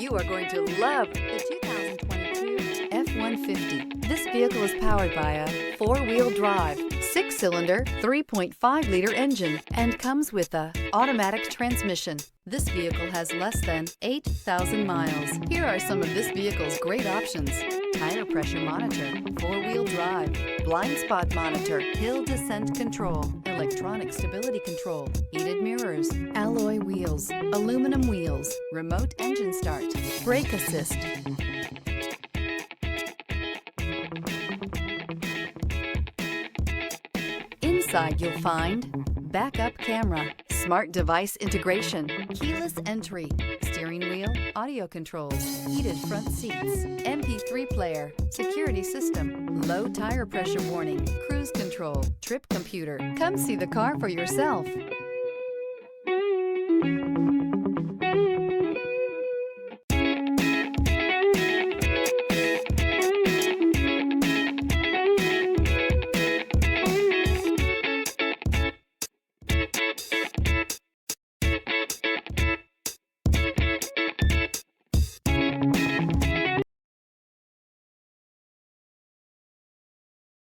You are going to love the 2022 F-150. This vehicle is powered by a four-wheel drive, six-cylinder, 3.5-liter engine, and comes with a automatic transmission. This vehicle has less than 8,000 miles. Here are some of this vehicle's great options: tire pressure monitor, four-wheel drive, blind spot monitor, hill descent control, electronic stability control, heated mirrors, alloy wheels, aluminum wheels, remote engine start, brake assist. Inside you'll find backup camera, smart device integration, keyless entry, steering wheel audio controls, heated front seats, MP3 player, security system, low tire pressure warning, cruise control, trip computer. Come see the car for yourself.